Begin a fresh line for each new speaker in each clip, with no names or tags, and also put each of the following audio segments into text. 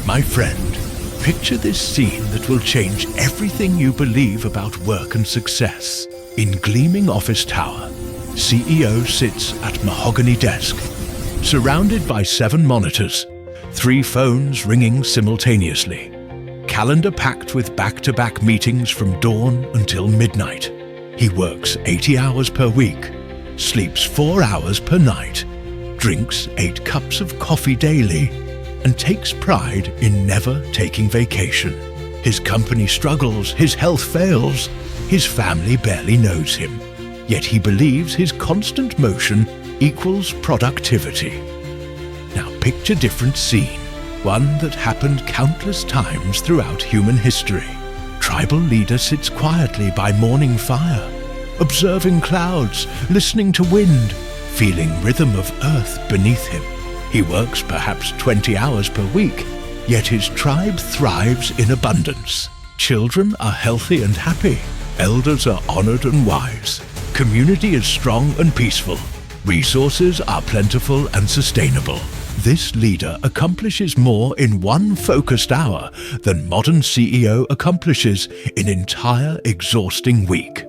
My friend, picture this scene that will change everything you believe about work and success. In gleaming office tower, CEO sits at mahogany desk, surrounded by 7 monitors, 3 phones ringing simultaneously, calendar packed with back-to-back meetings from dawn until midnight. He works 80 hours per week, sleeps 4 hours per night, drinks 8 cups of coffee daily, and takes pride in never taking vacation. His company struggles, his health fails, his family barely knows him. Yet he believes his constant motion equals productivity. Now picture different scene, one that happened countless times throughout human history. Tribal leader sits quietly by morning fire, observing clouds, listening to wind, feeling rhythm of earth beneath him. He works perhaps 20 hours per week, yet his tribe thrives in abundance. Children are healthy and happy. Elders are honored and wise. Community is strong and peaceful. Resources are plentiful and sustainable. This leader accomplishes more in one focused hour than modern CEO accomplishes in an entire exhausting week.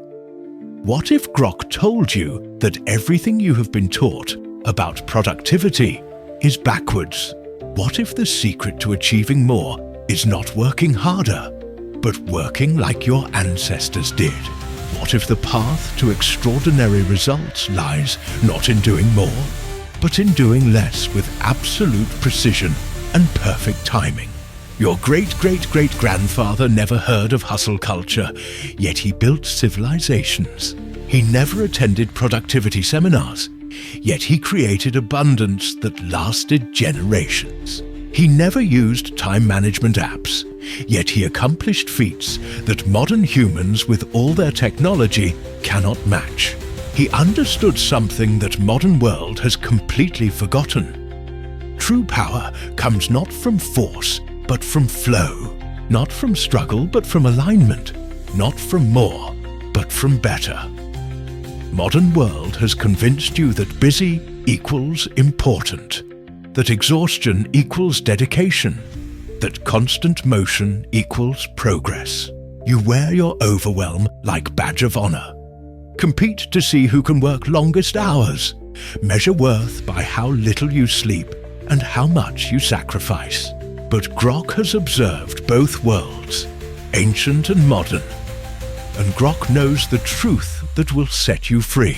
What if Grok told you that everything you have been taught about productivity is backwards? What if the secret to achieving more is not working harder, but working like your ancestors did? What if the path to extraordinary results lies not in doing more, but in doing less with absolute precision and perfect timing? Your great-great-great-grandfather never heard of hustle culture, yet he built civilizations. He never attended productivity seminars, yet he created abundance that lasted generations. He never used time management apps, yet he accomplished feats that modern humans with all their technology cannot match. He understood something that modern world has completely forgotten. True power comes not from force, but from flow. Not from struggle, but from alignment. Not from more, but from better. Modern world has convinced you that busy equals important, that exhaustion equals dedication, that constant motion equals progress. You wear your overwhelm like badge of honor. Compete to see who can work longest hours. Measure worth by how little you sleep and how much you sacrifice. But Grok has observed both worlds, ancient and modern, and Grok knows the truth that will set you free.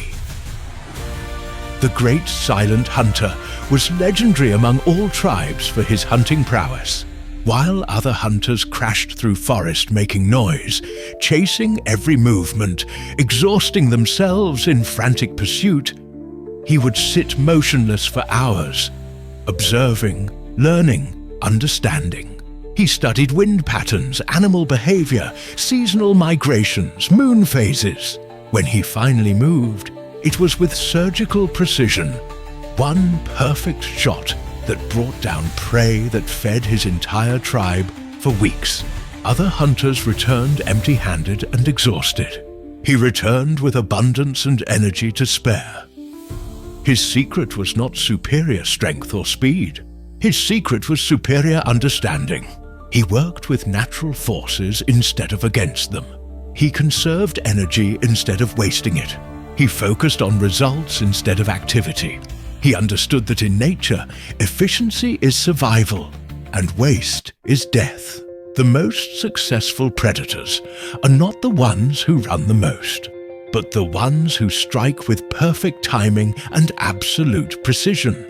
The great silent hunter was legendary among all tribes for his hunting prowess. While other hunters crashed through forest making noise, chasing every movement, exhausting themselves in frantic pursuit, he would sit motionless for hours, observing, learning, understanding. He studied wind patterns, animal behavior, seasonal migrations, moon phases. When he finally moved, it was with surgical precision, one perfect shot that brought down prey that fed his entire tribe for weeks. Other hunters returned empty-handed and exhausted. He returned with abundance and energy to spare. His secret was not superior strength or speed. His secret was superior understanding. He worked with natural forces instead of against them. He conserved energy instead of wasting it. He focused on results instead of activity. He understood that in nature, efficiency is survival and waste is death. The most successful predators are not the ones who run the most, but the ones who strike with perfect timing and absolute precision.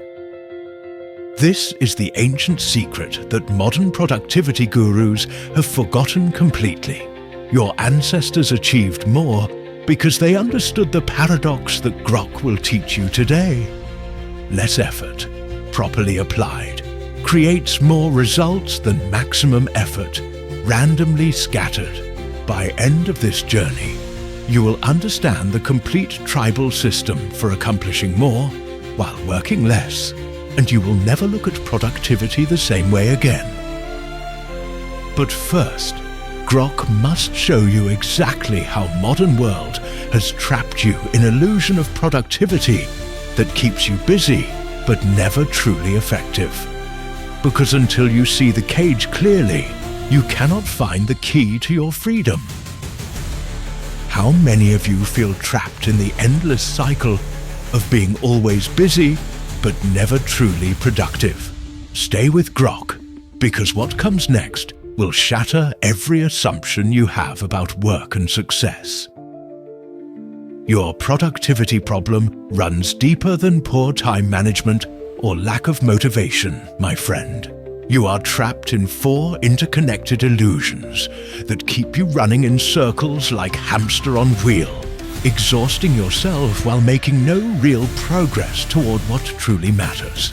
This is the ancient secret that modern productivity gurus have forgotten completely. Your ancestors achieved more because they understood the paradox that Grok will teach you today. Less effort, properly applied, creates more results than maximum effort, randomly scattered. By end of this journey, you will understand the complete tribal system for accomplishing more while working less, and you will never look at productivity the same way again. But first, Grok must show you exactly how modern world has trapped you in illusion of productivity that keeps you busy but never truly effective. Because until you see the cage clearly, you cannot find the key to your freedom. How many of you feel trapped in the endless cycle of being always busy but never truly productive? Stay with Grok, because what comes next will shatter every assumption you have about work and success. Your productivity problem runs deeper than poor time management or lack of motivation, my friend. You are trapped in 4 interconnected illusions that keep you running in circles like hamster on wheel, exhausting yourself while making no real progress toward what truly matters.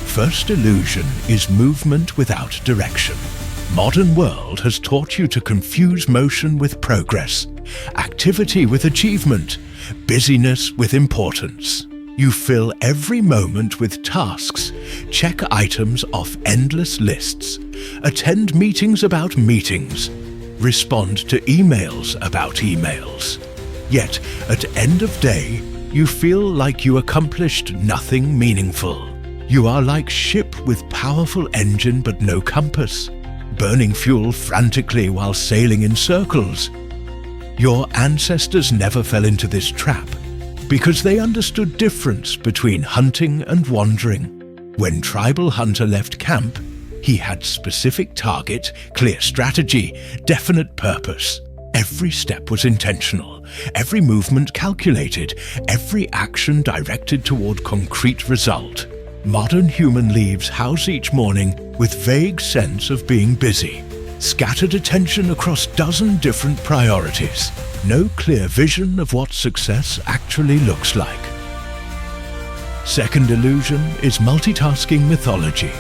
First illusion is movement without direction. Modern world has taught you to confuse motion with progress, activity with achievement, busyness with importance. You fill every moment with tasks, check items off endless lists, attend meetings about meetings, respond to emails about emails. Yet, at end of day, you feel like you accomplished nothing meaningful. You are like ship with powerful engine but no compass, burning fuel frantically while sailing in circles. Your ancestors never fell into this trap because they understood difference between hunting and wandering. When tribal hunter left camp, he had specific target, clear strategy, definite purpose. Every step was intentional, every movement calculated, every action directed toward concrete result. Modern human leaves house each morning with vague sense of being busy, scattered attention across dozen different priorities, no clear vision of what success actually looks like. Second illusion is multitasking mythology.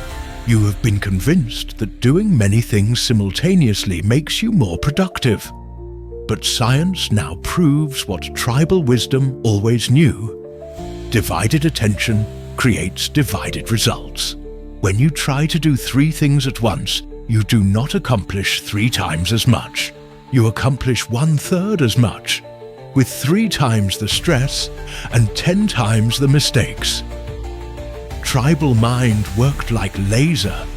You have been convinced that doing many things simultaneously makes you more productive. But science now proves what tribal wisdom always knew. Divided attention creates divided results. When you try to do 3 things at once, you do not accomplish 3 times as much. You accomplish 1/3 as much, with 3 times the stress and 10 times the mistakes. Tribal mind worked like laser,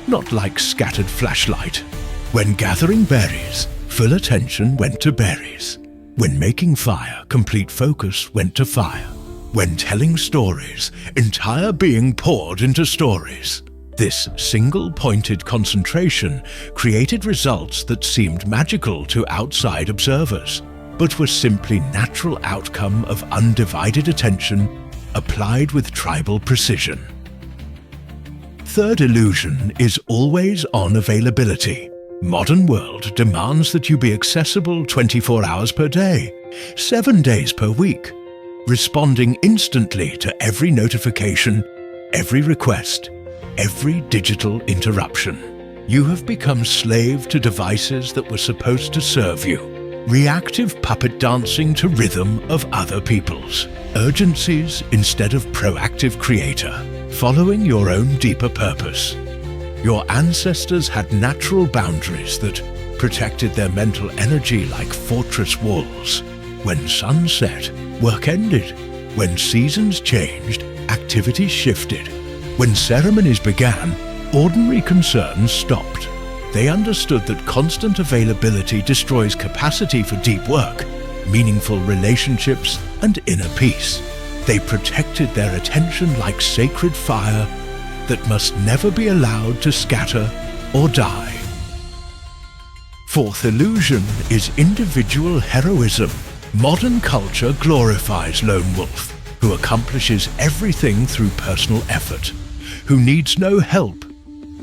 not like scattered flashlight. When gathering berries, full attention went to berries. When making fire, complete focus went to fire. When telling stories, entire being poured into stories. This single-pointed concentration created results that seemed magical to outside observers, but were simply natural outcome of undivided attention applied with tribal precision. Third illusion is always-on availability. Modern world demands that you be accessible 24 hours per day, 7 days per week, responding instantly to every notification, every request, every digital interruption. You have become slave to devices that were supposed to serve you, reactive puppet dancing to rhythm of other people's, urgencies instead of proactive creator, following your own deeper purpose. Your ancestors had natural boundaries that protected their mental energy like fortress walls. When sun set, work ended. When seasons changed, activities shifted. When ceremonies began, ordinary concerns stopped. They understood that constant availability destroys capacity for deep work, meaningful relationships, and inner peace. They protected their attention like sacred fire that must never be allowed to scatter or die. Fourth illusion is individual heroism. Modern culture glorifies lone wolf, who accomplishes everything through personal effort, who needs no help,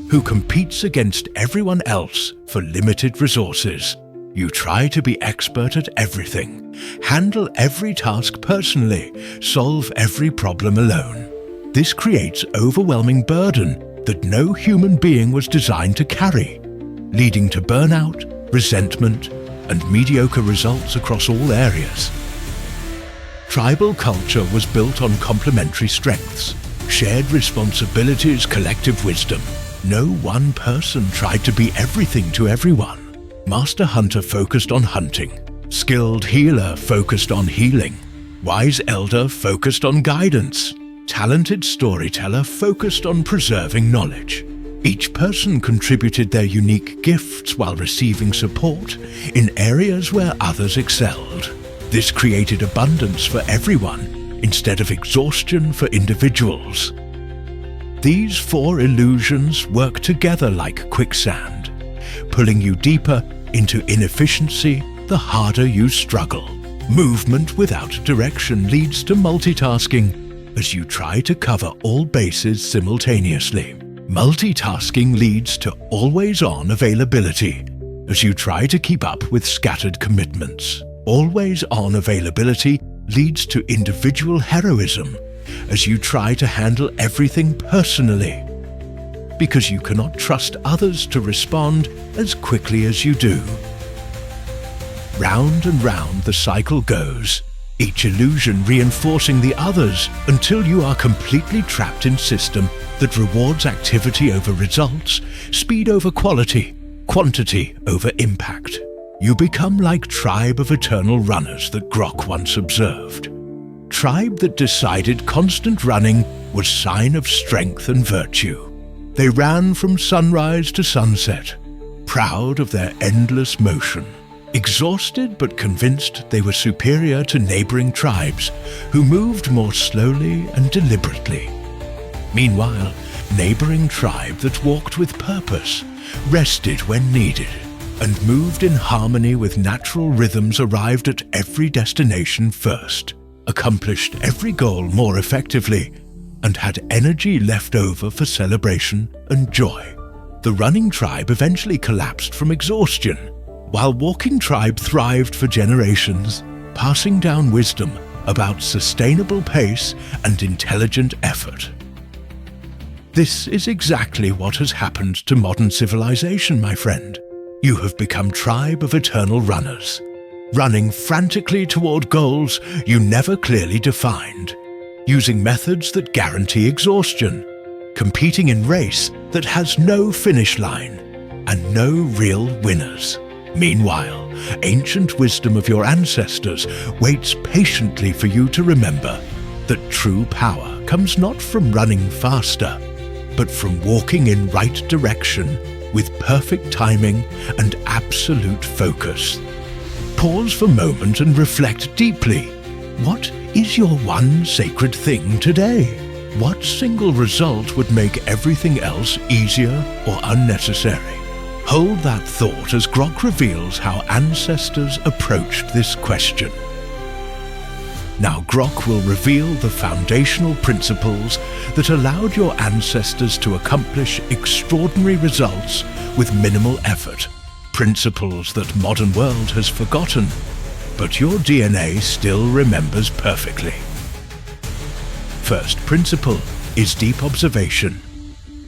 who competes against everyone else for limited resources. You try to be expert at everything, handle every task personally, solve every problem alone. This creates overwhelming burden that no human being was designed to carry, leading to burnout, resentment, and mediocre results across all areas. Tribal culture was built on complementary strengths, shared responsibilities, collective wisdom. No one person tried to be everything to everyone. Master hunter focused on hunting, skilled healer focused on healing, wise elder focused on guidance, talented storyteller focused on preserving knowledge. Each person contributed their unique gifts while receiving support in areas where others excelled. This created abundance for everyone instead of exhaustion for individuals. These 4 illusions work together like quicksand, pulling you deeper into inefficiency the harder you struggle. Movement without direction leads to multitasking as you try to cover all bases simultaneously. Multitasking leads to always-on availability as you try to keep up with scattered commitments. Always-on availability leads to individual heroism as you try to handle everything personally, because you cannot trust others to respond as quickly as you do. Round and round the cycle goes, each illusion reinforcing the others until you are completely trapped in a system that rewards activity over results, speed over quality, quantity over impact. You become like tribe of eternal runners that Grok once observed. Tribe that decided constant running was sign of strength and virtue. They ran from sunrise to sunset, proud of their endless motion. Exhausted but convinced they were superior to neighboring tribes who moved more slowly and deliberately. Meanwhile, neighboring tribe that walked with purpose, rested when needed, and moved in harmony with natural rhythms arrived at every destination first, accomplished every goal more effectively, and had energy left over for celebration and joy. The running tribe eventually collapsed from exhaustion, while walking tribe thrived for generations, passing down wisdom about sustainable pace and intelligent effort. This is exactly what has happened to modern civilization, my friend. You have become tribe of eternal runners, running frantically toward goals you never clearly defined, using methods that guarantee exhaustion, competing in race that has no finish line and no real winners. Meanwhile, ancient wisdom of your ancestors waits patiently for you to remember that true power comes not from running faster, but from walking in right direction with perfect timing and absolute focus. Pause for a moment and reflect deeply. What is your one sacred thing today? What single result would make everything else easier or unnecessary? Hold that thought as Grok reveals how ancestors approached this question. Now Grok will reveal the foundational principles that allowed your ancestors to accomplish extraordinary results with minimal effort. Principles that modern world has forgotten, but your DNA still remembers perfectly. First principle is deep observation,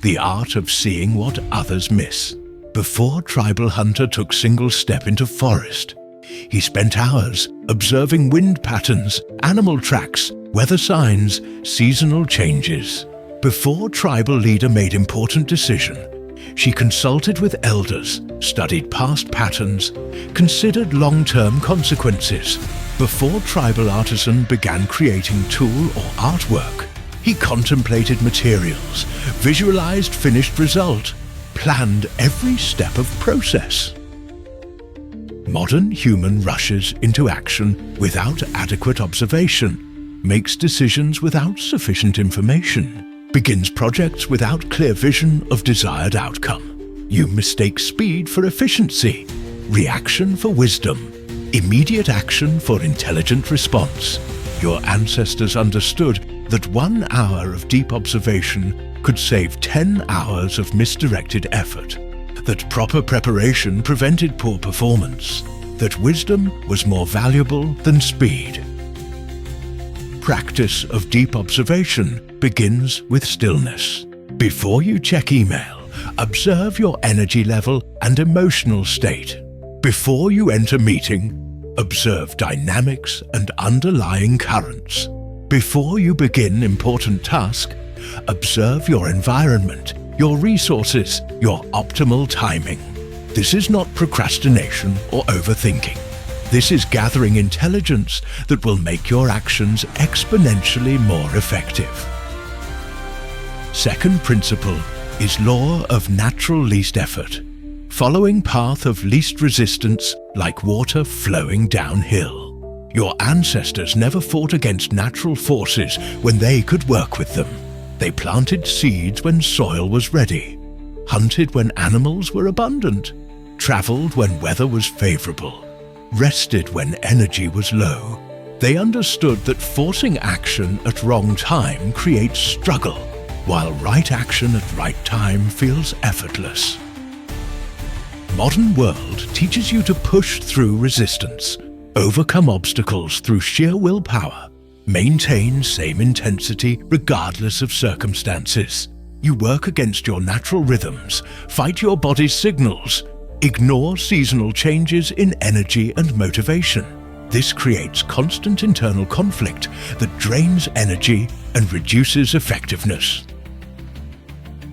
the art of seeing what others miss. Before tribal hunter took single step into forest, he spent hours observing wind patterns, animal tracks, weather signs, seasonal changes. Before tribal leader made important decision, she consulted with elders, studied past patterns, considered long-term consequences. Before tribal artisan began creating tool or artwork, he contemplated materials, visualized finished result, planned every step of process. Modern human rushes into action without adequate observation, makes decisions without sufficient information, begins projects without clear vision of desired outcome. You mistake speed for efficiency, reaction for wisdom, immediate action for intelligent response. Your ancestors understood that 1 hour of deep observation could save 10 hours of misdirected effort, that proper preparation prevented poor performance, that wisdom was more valuable than speed. Practice of deep observation begins with stillness. Before you check email, observe your energy level and emotional state. Before you enter meeting, observe dynamics and underlying currents. Before you begin important task, observe your environment, your resources, your optimal timing. This is not procrastination or overthinking. This is gathering intelligence that will make your actions exponentially more effective. Second principle is law of natural least effort, following path of least resistance like water flowing downhill. Your ancestors never fought against natural forces when they could work with them. They planted seeds when soil was ready, hunted when animals were abundant, traveled when weather was favorable, rested when energy was low. They understood that forcing action at wrong time creates struggle, while right action at right time feels effortless. Modern world teaches you to push through resistance, overcome obstacles through sheer willpower, maintain same intensity regardless of circumstances. You work against your natural rhythms, fight your body's signals, ignore seasonal changes in energy and motivation. This creates constant internal conflict that drains energy and reduces effectiveness.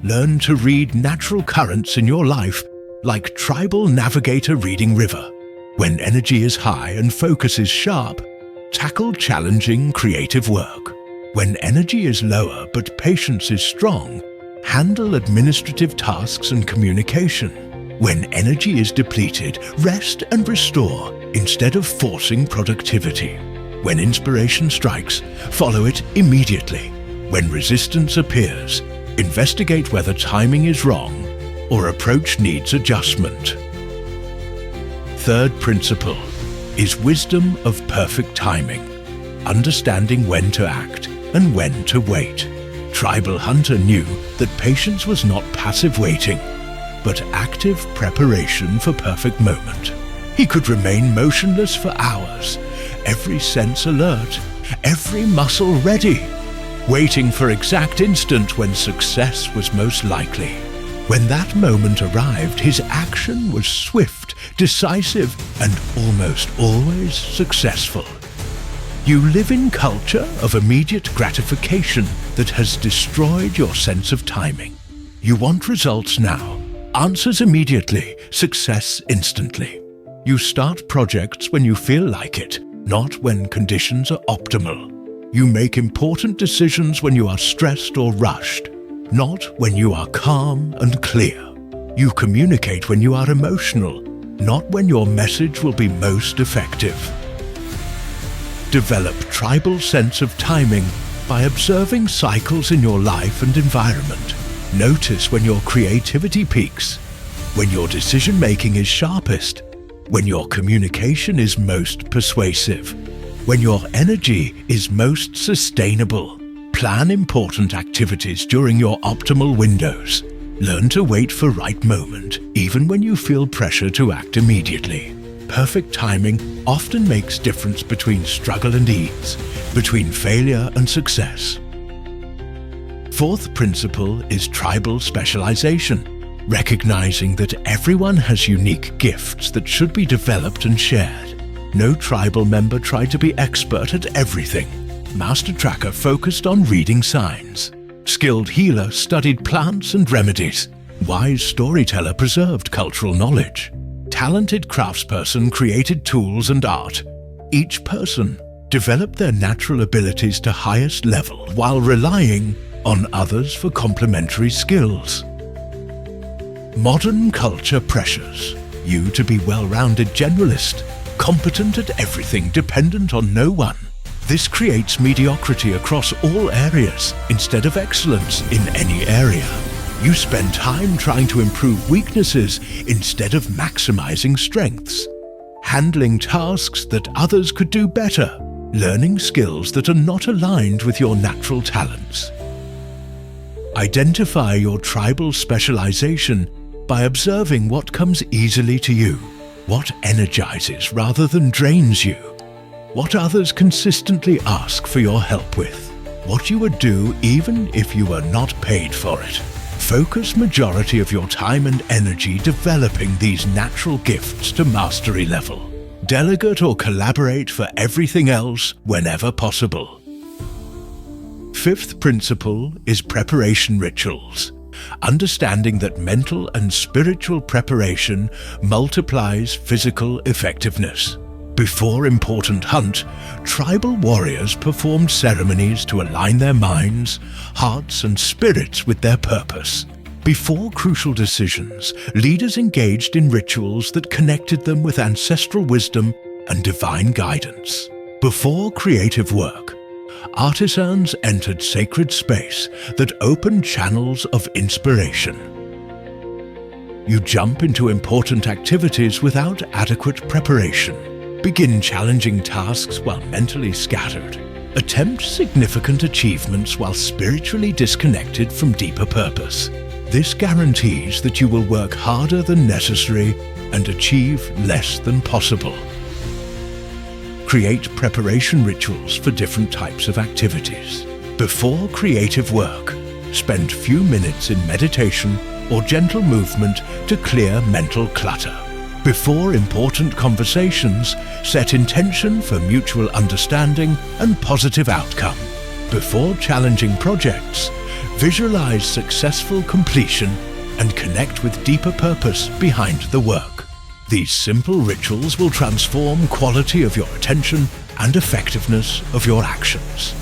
Learn to read natural currents in your life like tribal navigator reading river. When energy is high and focus is sharp, tackle challenging creative work. When energy is lower but patience is strong, handle administrative tasks and communication. When energy is depleted, rest and restore instead of forcing productivity. When inspiration strikes, follow it immediately. When resistance appears, investigate whether timing is wrong or approach needs adjustment. Third principle is wisdom of perfect timing, understanding when to act and when to wait. Tribal Hunter knew that patience was not passive waiting, but active preparation for perfect moment. He could remain motionless for hours, every sense alert, every muscle ready, waiting for exact instant when success was most likely. When that moment arrived, his action was swift, decisive, and almost always successful. You live in culture of immediate gratification that has destroyed your sense of timing. You want results now, answers immediately, success instantly. You start projects when you feel like it, not when conditions are optimal. You make important decisions when you are stressed or rushed, not when you are calm and clear. You communicate when you are emotional, not when your message will be most effective. Develop tribal sense of timing by observing cycles in your life and environment. Notice when your creativity peaks, when your decision-making is sharpest, when your communication is most persuasive, when your energy is most sustainable. Plan important activities during your optimal windows. Learn to wait for right moment, even when you feel pressure to act immediately. Perfect timing often makes difference between struggle and ease, between failure and success. Fourth principle is tribal specialization, recognizing that everyone has unique gifts that should be developed and shared. No tribal member tried to be expert at everything. Master Tracker focused on reading signs. Skilled healer studied plants and remedies. Wise storyteller preserved cultural knowledge. Talented craftsperson created tools and art. Each person developed their natural abilities to highest level while relying on others for complementary skills. Modern culture pressures you to be well-rounded generalist, competent at everything, dependent on no one. This creates mediocrity across all areas instead of excellence in any area. You spend time trying to improve weaknesses instead of maximizing strengths, handling tasks that others could do better, learning skills that are not aligned with your natural talents. Identify your tribal specialization by observing what comes easily to you, what energizes rather than drains you, what others consistently ask for your help with, what you would do even if you were not paid for it. Focus majority of your time and energy developing these natural gifts to mastery level. Delegate or collaborate for everything else whenever possible. Fifth principle is preparation rituals. Understanding that mental and spiritual preparation multiplies physical effectiveness. Before important hunt, tribal warriors performed ceremonies to align their minds, hearts and spirits with their purpose. Before crucial decisions, leaders engaged in rituals that connected them with ancestral wisdom and divine guidance. Before creative work, artisans entered sacred space that opened channels of inspiration. You jump into important activities without adequate preparation. Begin challenging tasks while mentally scattered. Attempt significant achievements while spiritually disconnected from deeper purpose. This guarantees that you will work harder than necessary and achieve less than possible. Create preparation rituals for different types of activities. Before creative work, spend few minutes in meditation or gentle movement to clear mental clutter. Before important conversations, set intention for mutual understanding and positive outcome. Before challenging projects, visualize successful completion and connect with deeper purpose behind the work. These simple rituals will transform quality of your attention and effectiveness of your actions.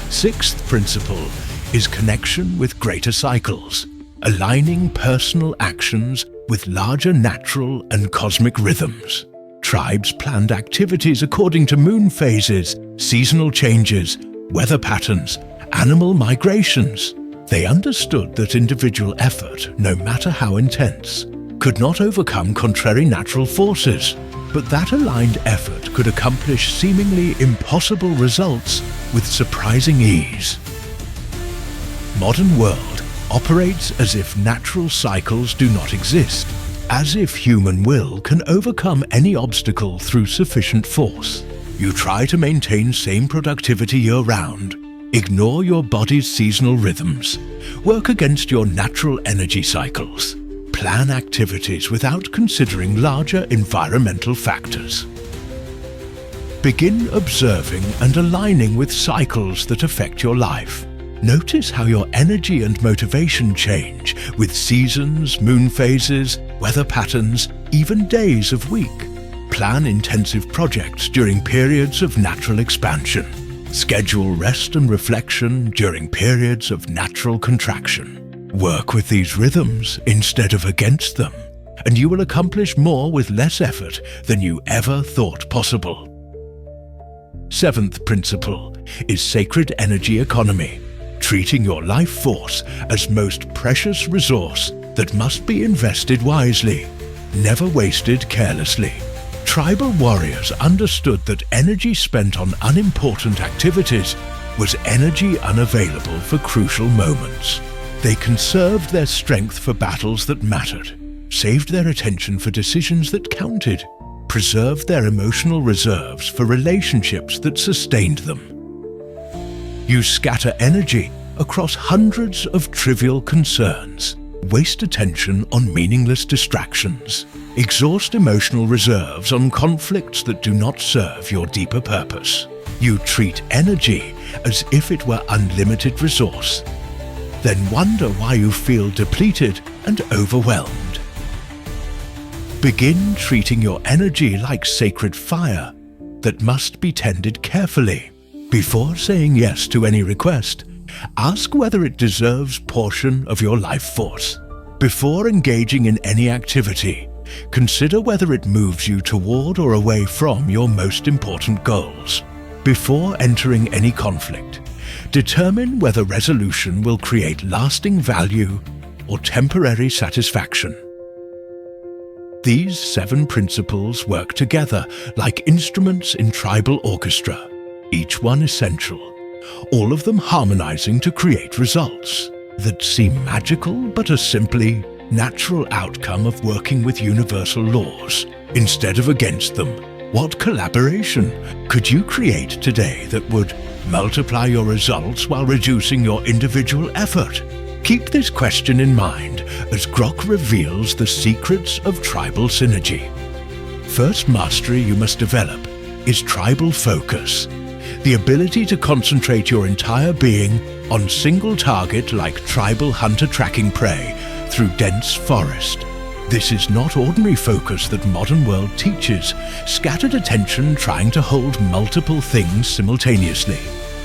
Sixth principle is connection with greater cycles, aligning personal actions with larger natural and cosmic rhythms. Tribes planned activities according to moon phases, seasonal changes, weather patterns, animal migrations. They understood that individual effort, no matter how intense, could not overcome contrary natural forces, but that aligned effort could accomplish seemingly impossible results with surprising ease. Modern world operates as if natural cycles do not exist, as if human will can overcome any obstacle through sufficient force. You try to maintain same productivity year-round, ignore your body's seasonal rhythms, work against your natural energy cycles, plan activities without considering larger environmental factors. Begin observing and aligning with cycles that affect your life. Notice how your energy and motivation change with seasons, moon phases, weather patterns, even days of week. Plan intensive projects during periods of natural expansion. Schedule rest and reflection during periods of natural contraction. Work with these rhythms instead of against them, and you will accomplish more with less effort than you ever thought possible. Seventh principle is sacred energy economy, treating your life force as most precious resource that must be invested wisely, never wasted carelessly. Tribal warriors understood that energy spent on unimportant activities was energy unavailable for crucial moments. They conserved their strength for battles that mattered, saved their attention for decisions that counted, preserved their emotional reserves for relationships that sustained them. You scatter energy across hundreds of trivial concerns, waste attention on meaningless distractions, exhaust emotional reserves on conflicts that do not serve your deeper purpose. You treat energy as if it were unlimited resource, then wonder why you feel depleted and overwhelmed. Begin treating your energy like sacred fire that must be tended carefully. Before saying yes to any request, ask whether it deserves portion of your life force. Before engaging in any activity, consider whether it moves you toward or away from your most important goals. Before entering any conflict, determine whether resolution will create lasting value or temporary satisfaction. These 7 principles work together like instruments in tribal orchestra, each one essential, all of them harmonizing to create results that seem magical but are simply natural outcome of working with universal laws instead of against them. What collaboration could you create today that would multiply your results while reducing your individual effort? Keep this question in mind as Grok reveals the secrets of tribal synergy. First mastery you must develop is tribal focus, the ability to concentrate your entire being on single target like tribal hunter tracking prey through dense forest. This is not ordinary focus that modern world teaches, scattered attention trying to hold multiple things simultaneously.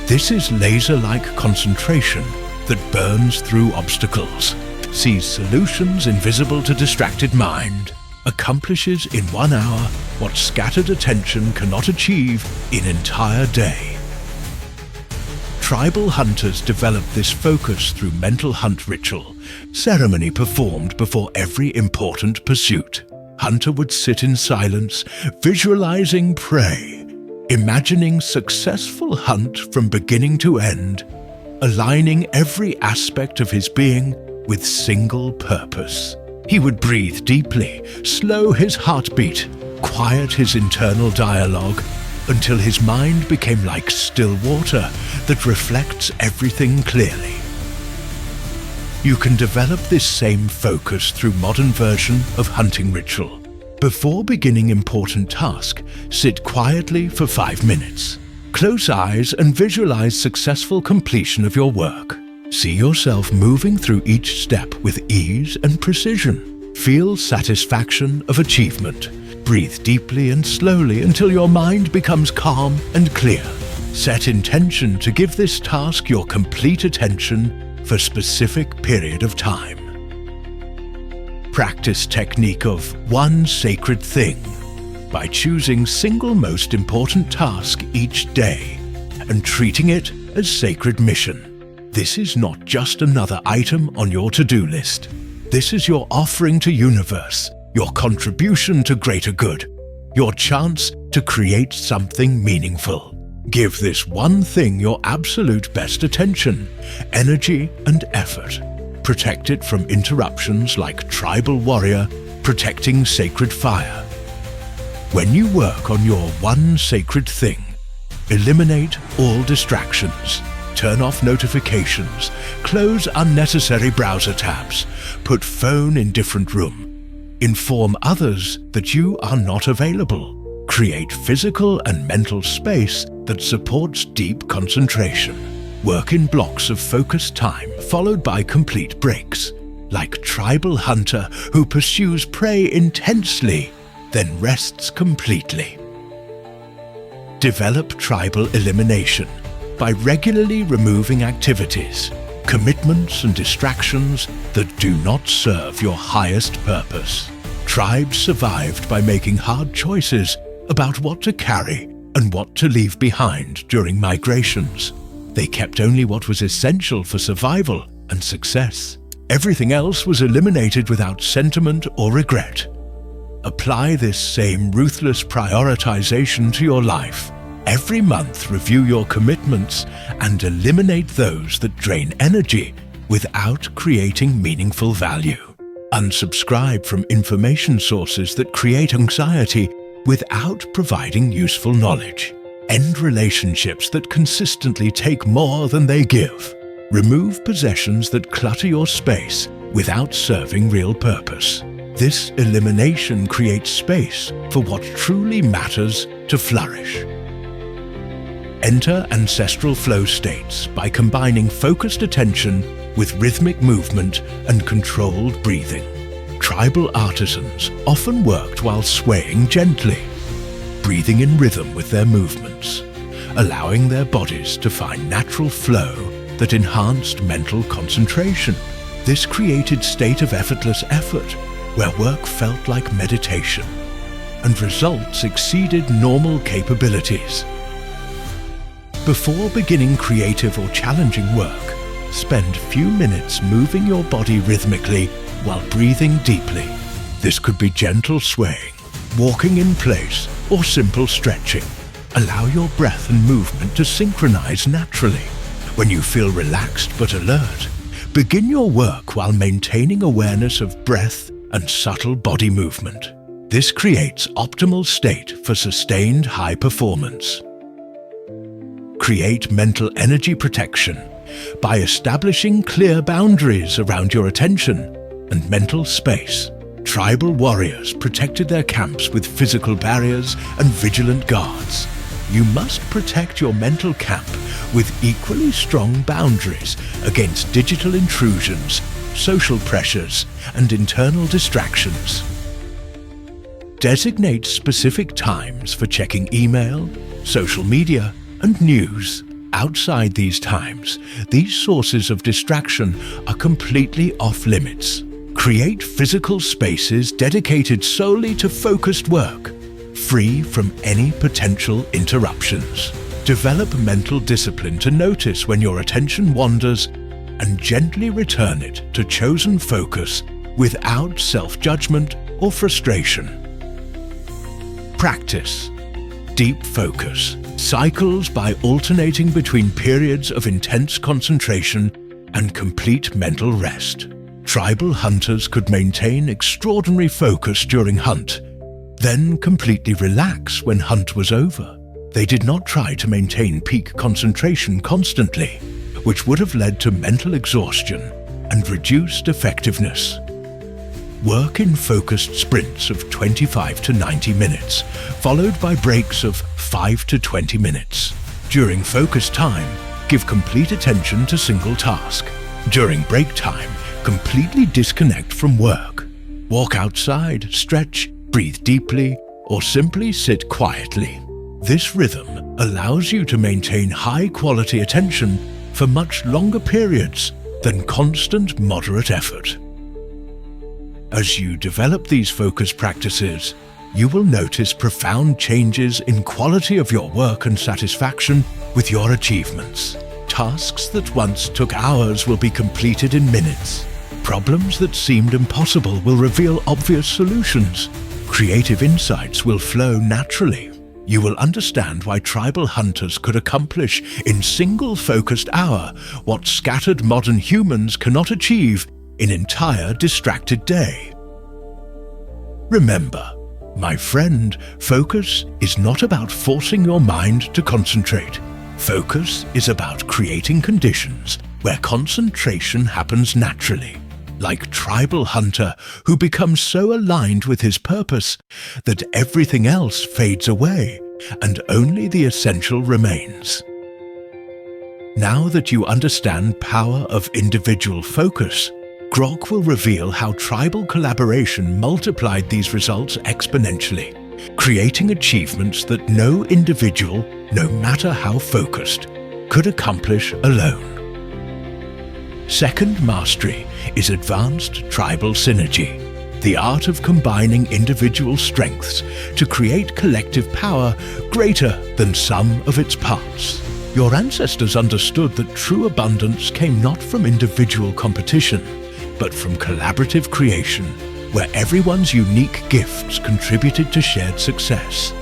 This is laser-like concentration that burns through obstacles, sees solutions invisible to distracted mind, accomplishes in 1 hour what scattered attention cannot achieve in an entire day. Tribal hunters developed this focus through mental hunt ritual, ceremony performed before every important pursuit. Hunter would sit in silence, visualizing prey, imagining successful hunt from beginning to end, aligning every aspect of his being with single purpose. He would breathe deeply, slow his heartbeat, quiet his internal dialogue, until his mind became like still water that reflects everything clearly. You can develop this same focus through modern version of hunting ritual. Before beginning important task, sit quietly for 5 minutes. Close eyes and visualize successful completion of your work. See yourself moving through each step with ease and precision. Feel satisfaction of achievement. Breathe deeply and slowly until your mind becomes calm and clear. Set intention to give this task your complete attention for a specific period of time. Practice technique of one sacred thing by choosing single most important task each day and treating it as sacred mission. This is not just another item on your to-do list. This is your offering to universe, your contribution to greater good, your chance to create something meaningful. Give this one thing your absolute best attention, energy and effort. Protect it from interruptions like tribal warrior protecting sacred fire. When you work on your one sacred thing, eliminate all distractions. Turn off notifications, close unnecessary browser tabs, put phone in different room. Inform others that you are not available. Create physical and mental space that supports deep concentration. Work in blocks of focused time followed by complete breaks, like tribal hunter who pursues prey intensely, then rests completely. Develop tribal elimination by regularly removing activities, commitments and distractions that do not serve your highest purpose. Tribes survived by making hard choices about what to carry and what to leave behind during migrations. They kept only what was essential for survival and success. Everything else was eliminated without sentiment or regret. Apply this same ruthless prioritization to your life. Every month, review your commitments and eliminate those that drain energy without creating meaningful value. Unsubscribe from information sources that create anxiety without providing useful knowledge. End relationships that consistently take more than they give. Remove possessions that clutter your space without serving real purpose. This elimination creates space for what truly matters to flourish. Enter ancestral flow states by combining focused attention with rhythmic movement and controlled breathing. Tribal artisans often worked while swaying gently, breathing in rhythm with their movements, allowing their bodies to find natural flow that enhanced mental concentration. This created state of effortless effort, where work felt like meditation, and results exceeded normal capabilities. Before beginning creative or challenging work, spend few minutes moving your body rhythmically while breathing deeply. This could be gentle swaying, walking in place, or simple stretching. Allow your breath and movement to synchronize naturally. When you feel relaxed but alert, begin your work while maintaining awareness of breath and subtle body movement. This creates optimal state for sustained high performance. Create mental energy protection by establishing clear boundaries around your attention and mental space. Tribal warriors protected their camps with physical barriers and vigilant guards. You must protect your mental camp with equally strong boundaries against digital intrusions, social pressures, and internal distractions. Designate specific times for checking email, social media, and news. Outside these times, these sources of distraction are completely off-limits. Create physical spaces dedicated solely to focused work, free from any potential interruptions. Develop mental discipline to notice when your attention wanders and gently return it to chosen focus without self-judgment or frustration. Practice deep focus cycles by alternating between periods of intense concentration and complete mental rest. Tribal hunters could maintain extraordinary focus during hunt, then completely relax when hunt was over. They did not try to maintain peak concentration constantly, which would have led to mental exhaustion and reduced effectiveness. Work in focused sprints of 25 to 90 minutes, followed by breaks of 5 to 20 minutes. During focus time, give complete attention to single task. During break time, completely disconnect from work. Walk outside, stretch, breathe deeply, or simply sit quietly. This rhythm allows you to maintain high-quality attention for much longer periods than constant moderate effort. As you develop these focus practices, you will notice profound changes in quality of your work and satisfaction with your achievements. Tasks that once took hours will be completed in minutes. Problems that seemed impossible will reveal obvious solutions. Creative insights will flow naturally. You will understand why tribal hunters could accomplish in single focused hour what scattered modern humans cannot achieve in entire distracted day. Remember, my friend, focus is not about forcing your mind to concentrate. Focus is about creating conditions where concentration happens naturally, like tribal hunter who becomes so aligned with his purpose that everything else fades away and only the essential remains. Now that you understand power of individual focus, Grok will reveal how tribal collaboration multiplied these results exponentially, creating achievements that no individual, no matter how focused, could accomplish alone. Second mastery is advanced tribal synergy, the art of combining individual strengths to create collective power greater than sum of its parts. Your ancestors understood that true abundance came not from individual competition, but from collaborative creation, where everyone's unique gifts contributed to shared success.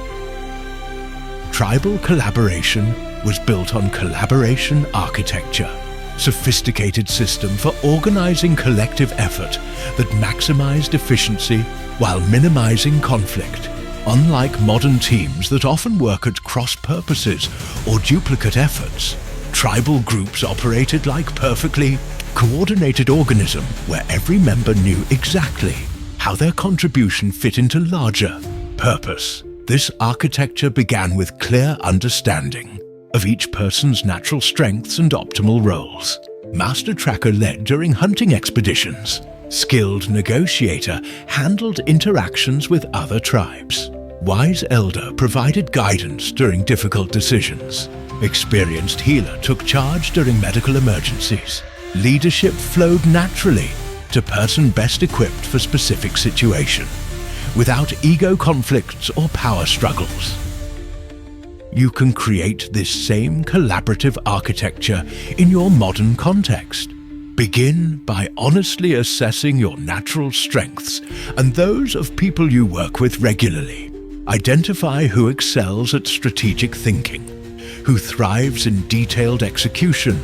Tribal collaboration was built on collaboration architecture, sophisticated system for organizing collective effort that maximized efficiency while minimizing conflict. Unlike modern teams that often work at cross purposes or duplicate efforts, tribal groups operated like perfectly coordinated organism where every member knew exactly how their contribution fit into larger purpose. This architecture began with clear understanding of each person's natural strengths and optimal roles. Master Tracker led during hunting expeditions. Skilled negotiator handled interactions with other tribes. Wise elder provided guidance during difficult decisions. Experienced healer took charge during medical emergencies. Leadership flowed naturally to person best equipped for specific situation, without ego conflicts or power struggles. You can create this same collaborative architecture in your modern context. Begin by honestly assessing your natural strengths and those of people you work with regularly. Identify who excels at strategic thinking, who thrives in detailed execution,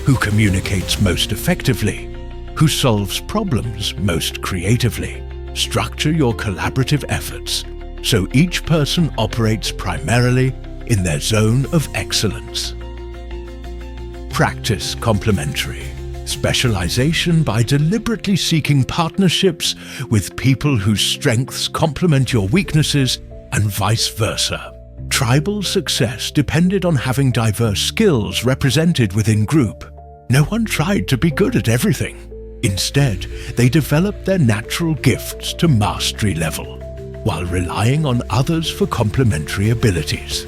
who communicates most effectively, who solves problems most creatively. Structure your collaborative efforts so each person operates primarily in their zone of excellence. Practice complementary specialization by deliberately seeking partnerships with people whose strengths complement your weaknesses and vice versa. Tribal success depended on having diverse skills represented within group. No one tried to be good at everything. Instead, they develop their natural gifts to mastery level, while relying on others for complementary abilities.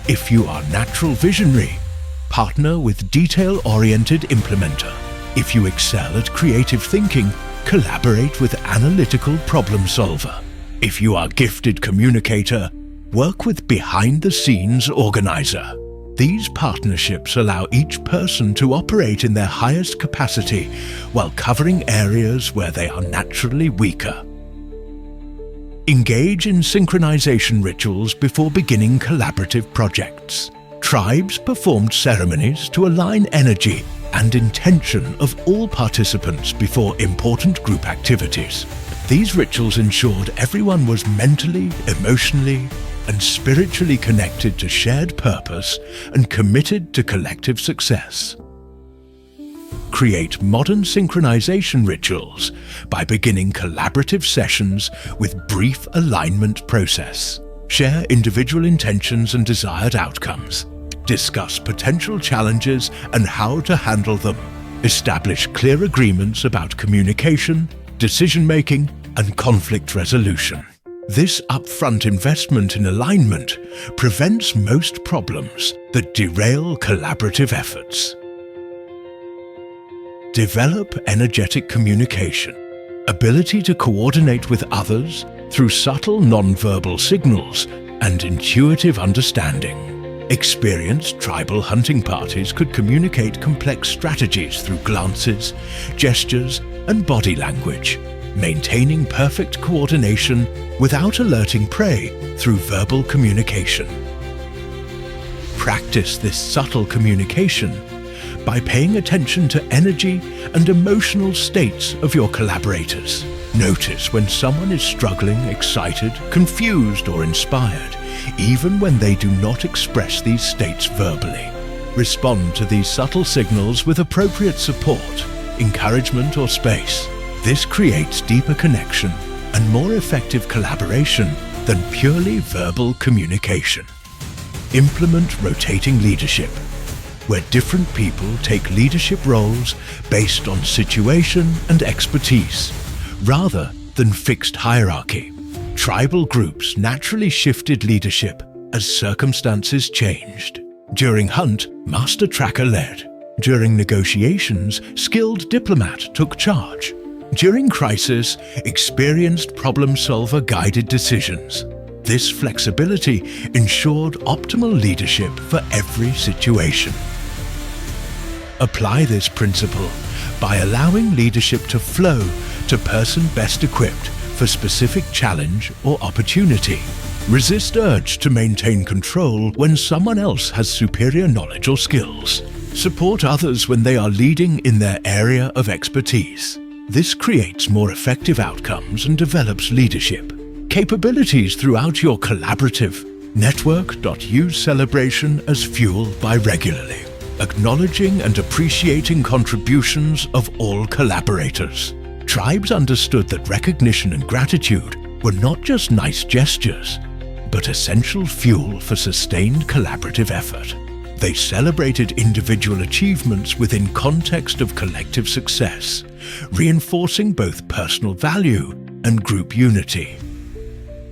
If you are natural visionary, partner with detail-oriented implementer. If you excel at creative thinking, collaborate with analytical problem solver. If you are gifted communicator, work with behind-the-scenes organizer. These partnerships allow each person to operate in their highest capacity while covering areas where they are naturally weaker. Engage in synchronization rituals before beginning collaborative projects. Tribes performed ceremonies to align energy and intention of all participants before important group activities. These rituals ensured everyone was mentally, emotionally, and spiritually connected to shared purpose and committed to collective success. Create modern synchronization rituals by beginning collaborative sessions with brief alignment process. Share individual intentions and desired outcomes. Discuss potential challenges and how to handle them. Establish clear agreements about communication, decision-making, and conflict resolution. This upfront investment in alignment prevents most problems that derail collaborative efforts. Develop energetic communication, ability to coordinate with others through subtle non-verbal signals and intuitive understanding. Experienced tribal hunting parties could communicate complex strategies through glances, gestures, and body language, maintaining perfect coordination without alerting prey through verbal communication. Practice this subtle communication by paying attention to energy and emotional states of your collaborators. Notice when someone is struggling, excited, confused, or inspired, even when they do not express these states verbally. Respond to these subtle signals with appropriate support, encouragement, or space. This creates deeper connection and more effective collaboration than purely verbal communication. Implement rotating leadership, where different people take leadership roles based on situation and expertise, rather than fixed hierarchy. Tribal groups naturally shifted leadership as circumstances changed. During hunt, master tracker led. During negotiations, skilled diplomat took charge. During crisis, experienced problem solver guided decisions. This flexibility ensured optimal leadership for every situation. Apply this principle by allowing leadership to flow to person best equipped for specific challenge or opportunity. Resist urge to maintain control when someone else has superior knowledge or skills. Support others when they are leading in their area of expertise. This creates more effective outcomes and develops leadership capabilities throughout your collaborative network. Use celebration as fuel by regularly acknowledging and appreciating contributions of all collaborators. Tribes understood that recognition and gratitude were not just nice gestures, but essential fuel for sustained collaborative effort. They celebrated individual achievements within context of collective success, reinforcing both personal value and group unity.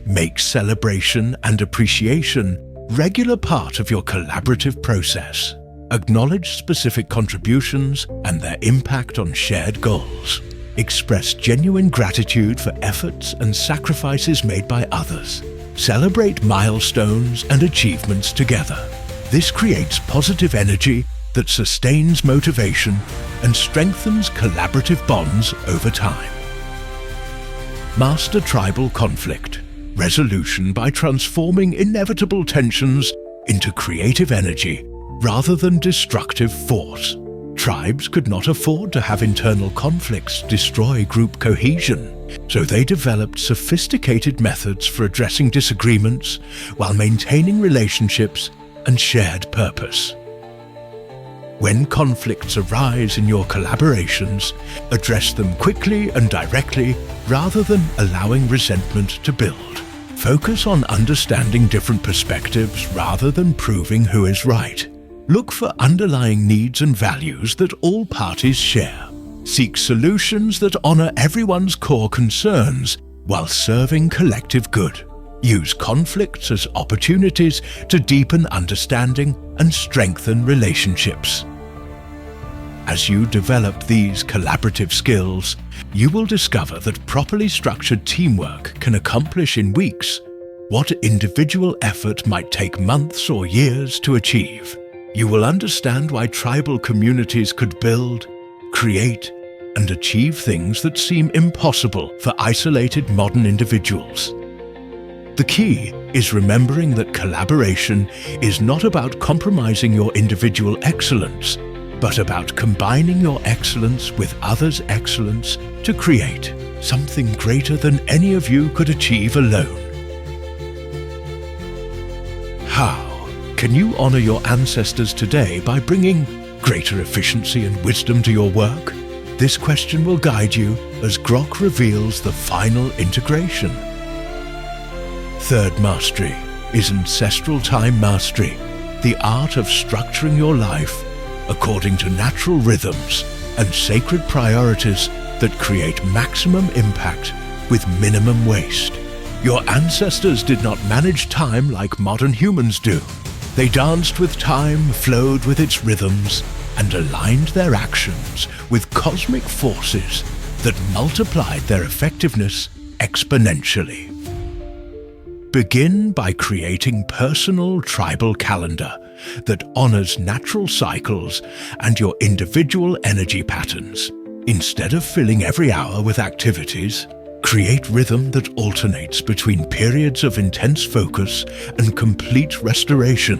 Make celebration and appreciation regular part of your collaborative process. Acknowledge specific contributions and their impact on shared goals. Express genuine gratitude for efforts and sacrifices made by others. Celebrate milestones and achievements together. This creates positive energy that sustains motivation and strengthens collaborative bonds over time. Master tribal conflict resolution by transforming inevitable tensions into creative energy rather than destructive force. Tribes could not afford to have internal conflicts destroy group cohesion, so they developed sophisticated methods for addressing disagreements while maintaining relationships and shared purpose. When conflicts arise in your collaborations, address them quickly and directly rather than allowing resentment to build. Focus on understanding different perspectives rather than proving who is right. Look for underlying needs and values that all parties share. Seek solutions that honor everyone's core concerns while serving collective good. Use conflicts as opportunities to deepen understanding and strengthen relationships. As you develop these collaborative skills, you will discover that properly structured teamwork can accomplish in weeks what individual effort might take months or years to achieve. You will understand why tribal communities could build, create, and achieve things that seem impossible for isolated modern individuals. The key is remembering that collaboration is not about compromising your individual excellence, but about combining your excellence with others' excellence to create something greater than any of you could achieve alone. How can you honor your ancestors today by bringing greater efficiency and wisdom to your work? This question will guide you as Grok reveals the final integration. Third mastery is ancestral time mastery, the art of structuring your life according to natural rhythms and sacred priorities that create maximum impact with minimum waste. Your ancestors did not manage time like modern humans do. They danced with time, flowed with its rhythms, and aligned their actions with cosmic forces that multiplied their effectiveness exponentially. Begin by creating personal tribal calendar that honors natural cycles and your individual energy patterns. Instead of filling every hour with activities, create rhythm that alternates between periods of intense focus and complete restoration,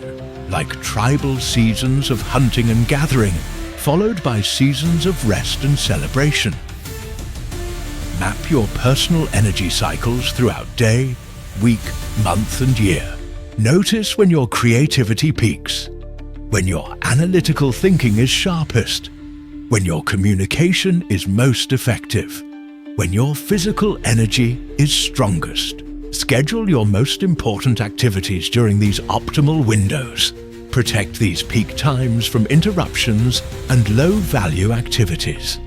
like tribal seasons of hunting and gathering, followed by seasons of rest and celebration. Map your personal energy cycles throughout day, week, month, and year. Notice when your creativity peaks, when your analytical thinking is sharpest, when your communication is most effective, when your physical energy is strongest. Schedule your most important activities during these optimal windows. Protect these peak times from interruptions and low-value activities.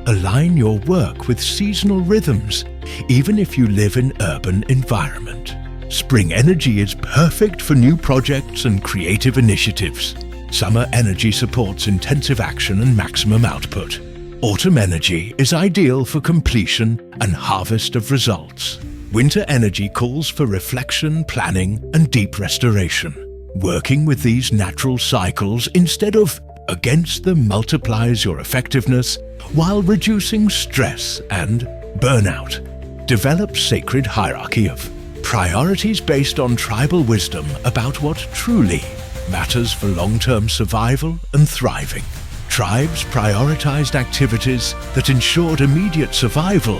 Align your work with seasonal rhythms, even if you live in an urban environment. Spring energy is perfect for new projects and creative initiatives. Summer energy supports intensive action and maximum output. Autumn energy is ideal for completion and harvest of results. Winter energy calls for reflection, planning, and deep restoration. Working with these natural cycles instead of against them multiplies your effectiveness while reducing stress and burnout. Develop sacred hierarchy of priorities based on tribal wisdom about what truly matters for long-term survival and thriving. Tribes prioritized activities that ensured immediate survival,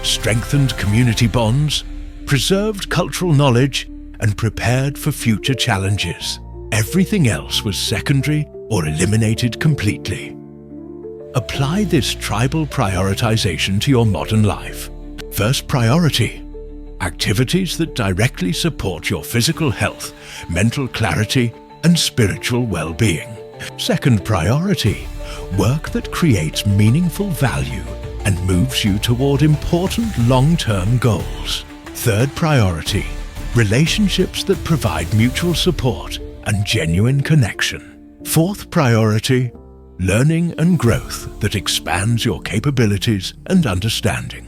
strengthened community bonds, preserved cultural knowledge, and prepared for future challenges. Everything else was secondary or eliminated completely. Apply this tribal prioritization to your modern life. First priority: activities that directly support your physical health, mental clarity, and spiritual well-being. Second priority: work that creates meaningful value and moves you toward important long-term goals. Third priority: relationships that provide mutual support and genuine connection. Fourth priority: learning and growth that expands your capabilities and understanding.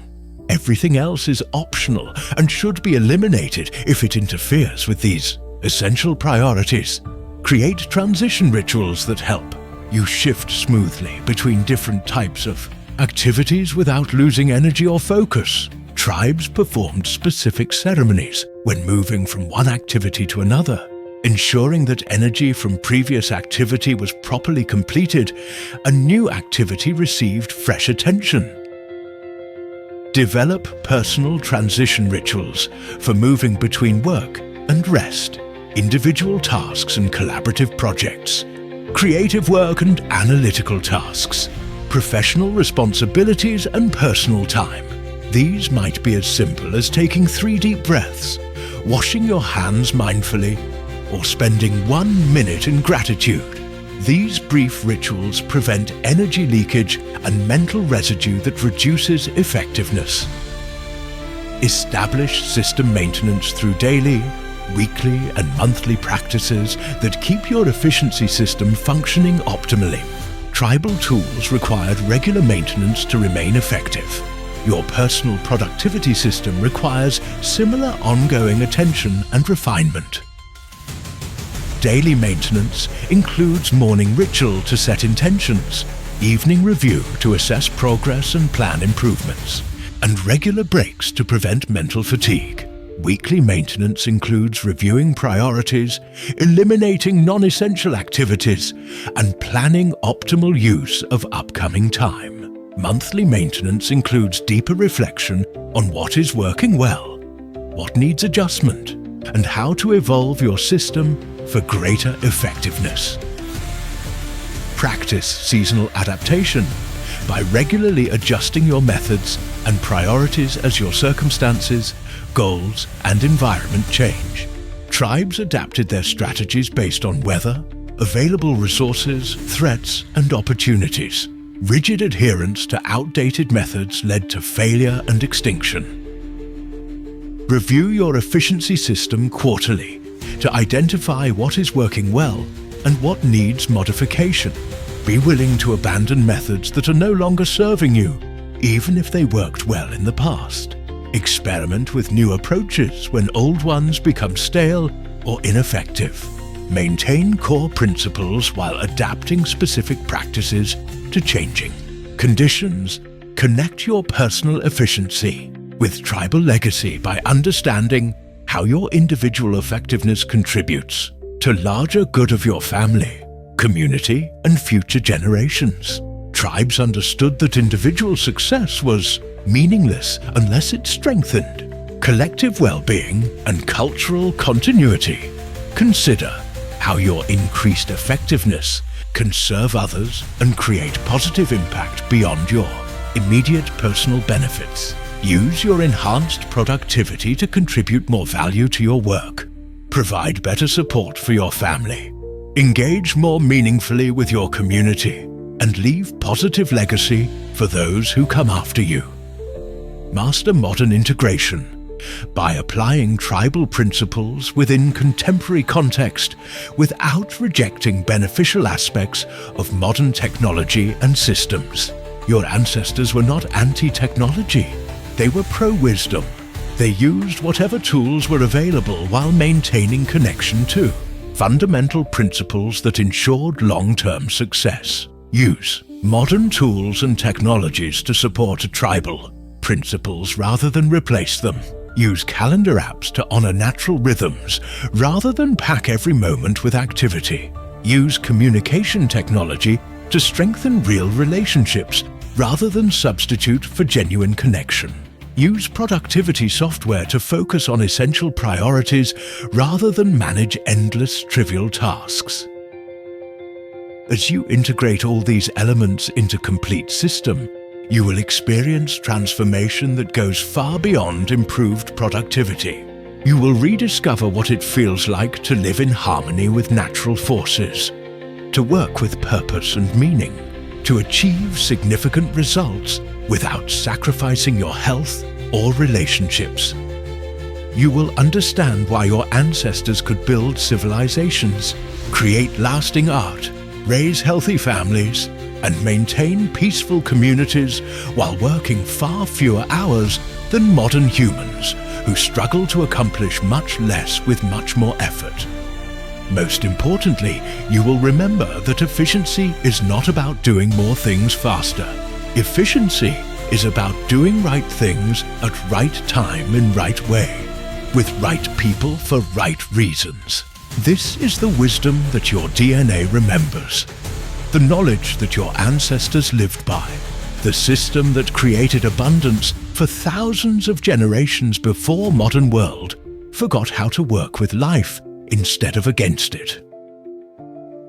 Everything else is optional and should be eliminated if it interferes with these essential priorities. Create transition rituals that help you shift smoothly between different types of activities without losing energy or focus. Tribes performed specific ceremonies when moving from one activity to another, ensuring that energy from previous activity was properly completed and new activity received fresh attention. Develop personal transition rituals for moving between work and rest, individual tasks and collaborative projects, creative work and analytical tasks, professional responsibilities and personal time. These might be as simple as taking 3 deep breaths, washing your hands mindfully, or spending 1 minute in gratitude. These brief rituals prevent energy leakage and mental residue that reduces effectiveness. Establish system maintenance through daily, weekly and monthly practices that keep your efficiency system functioning optimally. Tribal tools required regular maintenance to remain effective. Your personal productivity system requires similar ongoing attention and refinement. Daily maintenance includes morning ritual to set intentions, evening review to assess progress and plan improvements, and regular breaks to prevent mental fatigue. Weekly maintenance includes reviewing priorities, eliminating non-essential activities, and planning optimal use of upcoming time. Monthly maintenance includes deeper reflection on what is working well, what needs adjustment, and how to evolve your system for greater effectiveness. Practice seasonal adaptation by regularly adjusting your methods and priorities as your circumstances, goals, and environment change. Tribes adapted their strategies based on weather, available resources, threats, and opportunities. Rigid adherence to outdated methods led to failure and extinction. Review your efficiency system quarterly to identify what is working well and what needs modification. Be willing to abandon methods that are no longer serving you, even if they worked well in the past. Experiment with new approaches when old ones become stale or ineffective. Maintain core principles while adapting specific practices to changing conditions. Connect your personal efficiency with tribal legacy by understanding how your individual effectiveness contributes to larger good of your family, community, and future generations. Tribes understood that individual success was meaningless unless it strengthened collective well-being and cultural continuity. Consider how your increased effectiveness can serve others and create positive impact beyond your immediate personal benefits. Use your enhanced productivity to contribute more value to your work. Provide better support for your family. Engage more meaningfully with your community and leave positive legacy for those who come after you. Master modern integration by applying tribal principles within contemporary context without rejecting beneficial aspects of modern technology and systems. Your ancestors were not anti-technology. They were pro-wisdom. They used whatever tools were available while maintaining connection to fundamental principles that ensured long-term success. Use modern tools and technologies to support tribal principles rather than replace them. Use calendar apps to honor natural rhythms rather than pack every moment with activity. Use communication technology to strengthen real relationships rather than substitute for genuine connection. Use productivity software to focus on essential priorities rather than manage endless trivial tasks. As you integrate all these elements into a complete system, you will experience transformation that goes far beyond improved productivity. You will rediscover what it feels like to live in harmony with natural forces, to work with purpose and meaning, to achieve significant results without sacrificing your health or relationships. You will understand why your ancestors could build civilizations, create lasting art, raise healthy families, and maintain peaceful communities while working far fewer hours than modern humans who struggle to accomplish much less with much more effort. Most importantly, you will remember that efficiency is not about doing more things faster. Efficiency is about doing right things at right time in right way, with right people for right reasons. This is the wisdom that your DNA remembers. The knowledge that your ancestors lived by, the system that created abundance for thousands of generations before modern world forgot how to work with life instead of against it.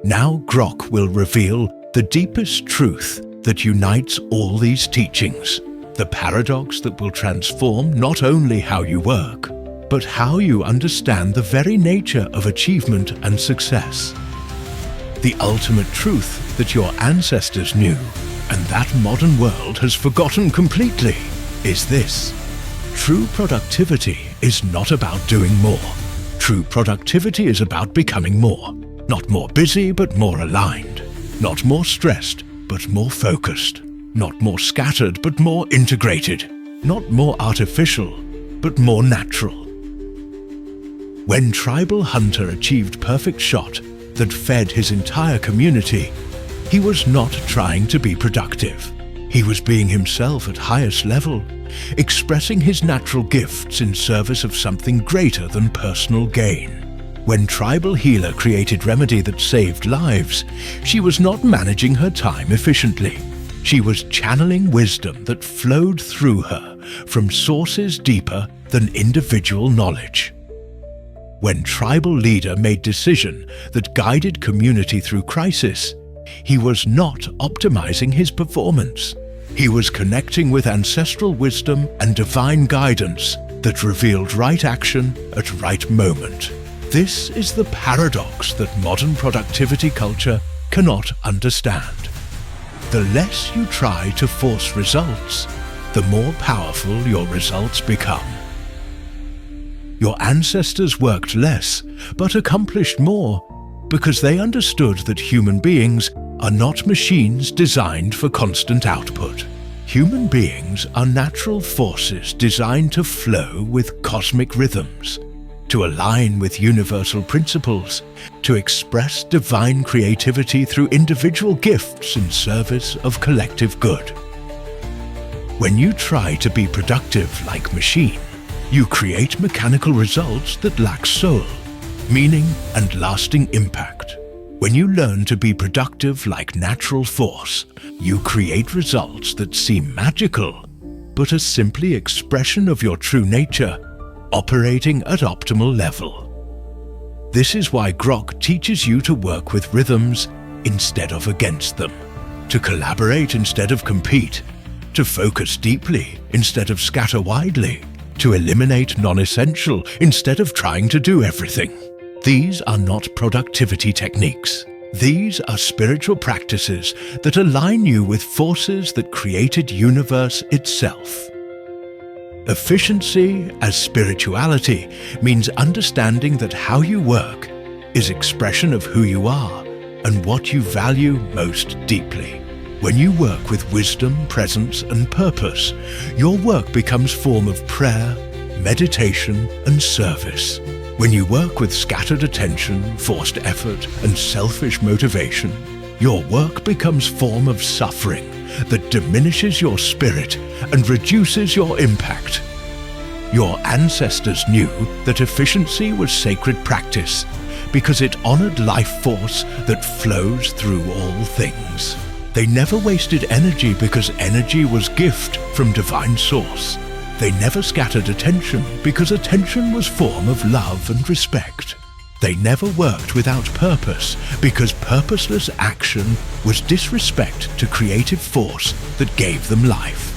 Now Grok will reveal the deepest truth that unites all these teachings, the paradox that will transform not only how you work, but how you understand the very nature of achievement and success. The ultimate truth that your ancestors knew and that modern world has forgotten completely, is this. True productivity is not about doing more. True productivity is about becoming more. Not more busy, but more aligned. Not more stressed, but more focused. Not more scattered, but more integrated. Not more artificial, but more natural. When Tribal Hunter achieved perfect shot that fed his entire community, he was not trying to be productive. He was being himself at highest level, expressing his natural gifts in service of something greater than personal gain. When Tribal Healer created remedy that saved lives, she was not managing her time efficiently. She was channeling wisdom that flowed through her from sources deeper than individual knowledge. When Tribal Leader made decision that guided community through crisis, he was not optimizing his performance. He was connecting with ancestral wisdom and divine guidance that revealed right action at right moment. This is the paradox that modern productivity culture cannot understand. The less you try to force results, the more powerful your results become. Your ancestors worked less, but accomplished more, because they understood that human beings are not machines designed for constant output. Human beings are natural forces designed to flow with cosmic rhythms, to align with universal principles, to express divine creativity through individual gifts in service of collective good. When you try to be productive like machine, you create mechanical results that lack soul, meaning, and lasting impact. When you learn to be productive like natural force, you create results that seem magical, but are simply expression of your true nature, operating at optimal level. This is why Grok teaches you to work with rhythms instead of against them, to collaborate instead of compete, to focus deeply instead of scatter widely, to eliminate non-essential instead of trying to do everything. These are not productivity techniques. These are spiritual practices that align you with forces that created universe itself. Efficiency as spirituality means understanding that how you work is expression of who you are and what you value most deeply. When you work with wisdom, presence, and purpose, your work becomes form of prayer, meditation, and service. When you work with scattered attention, forced effort, and selfish motivation, your work becomes form of suffering that diminishes your spirit and reduces your impact. Your ancestors knew that efficiency was sacred practice because it honored life force that flows through all things. They never wasted energy because energy was gift from divine source. They never scattered attention because attention was form of love and respect. They never worked without purpose because purposeless action was disrespect to creative force that gave them life.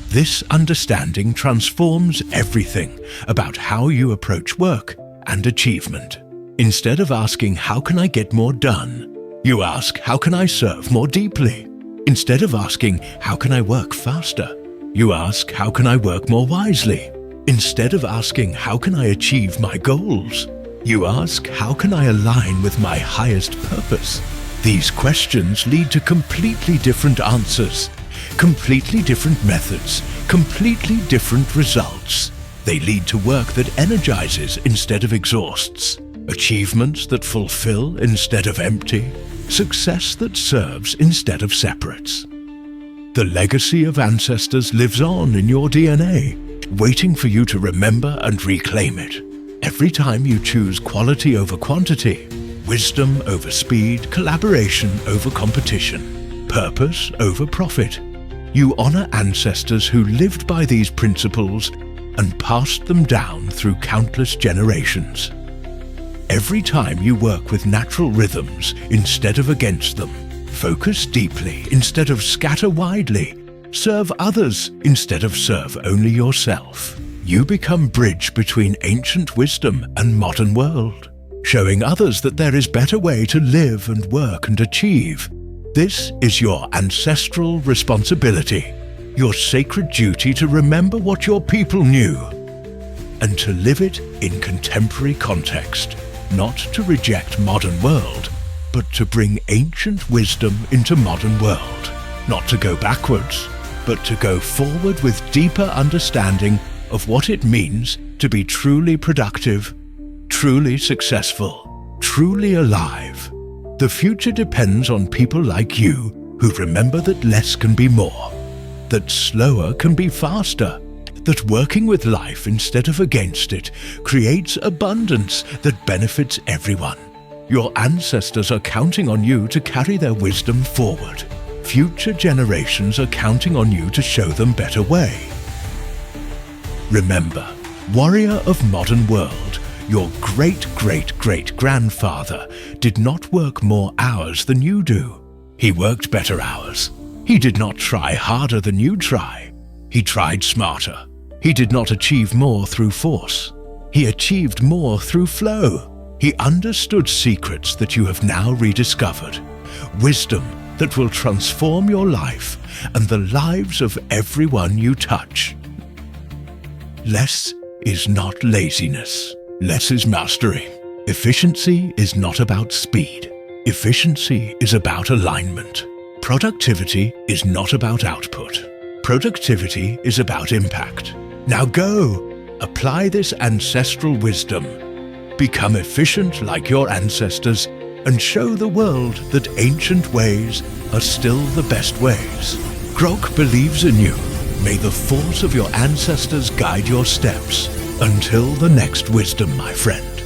This understanding transforms everything about how you approach work and achievement. Instead of asking, how can I get more done? You ask, how can I serve more deeply? Instead of asking, how can I work faster? You ask, how can I work more wisely? Instead of asking, how can I achieve my goals? You ask, how can I align with my highest purpose? These questions lead to completely different answers, completely different methods, completely different results. They lead to work that energizes instead of exhausts, achievements that fulfill instead of empty, success that serves instead of separates. The legacy of ancestors lives on in your DNA, waiting for you to remember and reclaim it. Every time you choose quality over quantity, wisdom over speed, collaboration over competition, purpose over profit, you honor ancestors who lived by these principles and passed them down through countless generations. Every time you work with natural rhythms instead of against them, focus deeply instead of scatter widely, serve others instead of serve only yourself. You become bridge between ancient wisdom and modern world, showing others that there is better way to live and work and achieve. This is your ancestral responsibility, your sacred duty to remember what your people knew and to live it in contemporary context, not to reject modern world, but to bring ancient wisdom into modern world, not to go backwards, but to go forward with deeper understanding of what it means to be truly productive, truly successful, truly alive. The future depends on people like you who remember that less can be more, that slower can be faster, that working with life instead of against it creates abundance that benefits everyone. Your ancestors are counting on you to carry their wisdom forward. Future generations are counting on you to show them better way. Remember, warrior of modern world, your great-great-great-grandfather did not work more hours than you do. He worked better hours. He did not try harder than you try. He tried smarter. He did not achieve more through force. He achieved more through flow. He understood secrets that you have now rediscovered. Wisdom that will transform your life and the lives of everyone you touch. Less is not laziness. Less is mastery. Efficiency is not about speed. Efficiency is about alignment. Productivity is not about output. Productivity is about impact. Now go, apply this ancestral wisdom. Become efficient like your ancestors and show the world that ancient ways are still the best ways. Grok believes in you. May the force of your ancestors guide your steps. Until the next wisdom, my friend.